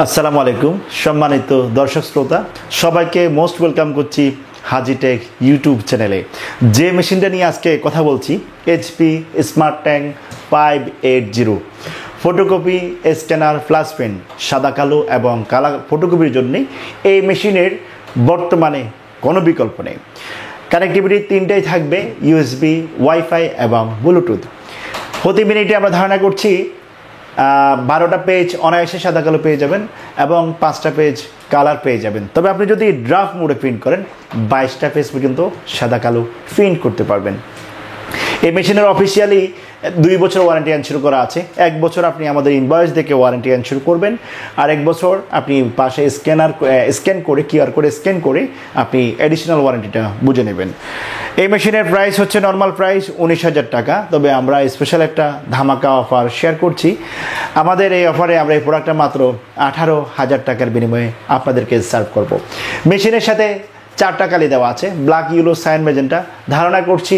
আসসালামু আলাইকুম সম্মানিত দর্শক শ্রোতা সবাইকে মোস্ট ওয়েলকাম করছি হাজিটেক ইউটিউব চ্যানেলে। যে মেশিনটা নিয়ে আজকে কথা বলছি HP smart tank 580 photocopy scanner plus pen সাদা কালো এবং কালা ফটোকপির জন্য এই মেশিনের বর্তমানে কোনো বিকল্প নেই। কানেক্টিভিটি তিনটাই থাকবে, ইউএসবি, ওয়াইফাই এবং ব্লুটুথ। প্রতি মিনিটে আমরা ধারণা করছি 12টা পেজ অনায়াসে সাদা কালো পেয়ে যাবেন এবং 5টা পেজ কালার পেয়ে যাবেন। তবে আপনি যদি ড্রাফট মোডে প্রিন্ট করেন 22টা পেজ পর্যন্ত সাদা কালো প্রিন্ট করতে পারবেন। এই মেশিনের অফিসিয়ালি 2 বছর ওয়ারেন্টি এনশিওর করা আছে। 1 বছর আপনি আমাদের ইনভয়েস দেখে ওয়ারেন্টি এনশিওর করবেন, আর 1 বছর আপনি পাশে স্ক্যান করে কিউআর কোডে স্ক্যান করে আপনি অ্যাডিশনাল ওয়ারেন্টিটা বুঝে নেবেন। এই মেশিনের প্রাইস হচ্ছে নর্মাল প্রাইস 19,000 টাকা, তবে আমরা স্পেশাল একটা ধামাকা অফার শেয়ার করছি। আমাদের এই অফারে আমরা এই প্রোডাক্টটা মাত্র 18,000 টাকার বিনিময়ে আপনাদেরকে সার্ভ করব। মেশিনের সাথে 4টা কালি দেওয়া আছে, ব্ল্যাক, ইয়েলো, সায়ান, ম্যাজেন্টা। ধারণা করছি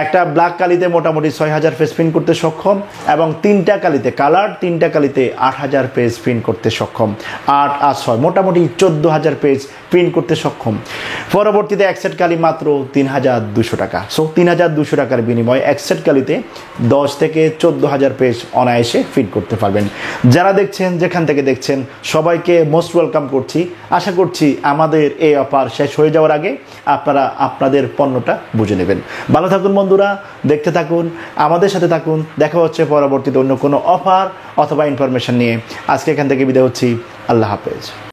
একটা ব্ল্যাক কালিতে মোটামুটি 6,000 পেজ প্রিন্ট করতে সক্ষম এবং 3টা কালিতে কালার, 3টা কালিতে 8,000 পেজ প্রিন্ট করতে সক্ষম। 8 আর 6 মোটামুটি 14,000 পেজ প্রিন্ট করতে সক্ষম। পরবর্তীতে এক সেট কালি মাত্র 3,200 টাকা। সো 3,200 টাকার বিনিময়ে এক সেট কালিতে 10 থেকে 14,000 পেজ অনায়াসে প্রিন্ট করতে পারবেন। যারা দেখছেন, যেখান থেকে দেখছেন, সবাইকে মোস্ট ওয়েলকাম করছি। আশা করছি আমাদের এই অফার শেষ হয়ে যাওয়ার আগে আপনারা আপনাদের পণ্যটা বুঝে নেবেন। ভালো থাকুন বন্ধুরা, দেখতে থাকুন, আমাদের সাথে থাকুন। দেখা হচ্ছে পরবর্তীতে অন্য কোনো অফার অথবা ইনফরমেশন নিয়ে। আজকে এখান থেকে বিদায় হচ্ছি। আল্লাহ হাফেজ।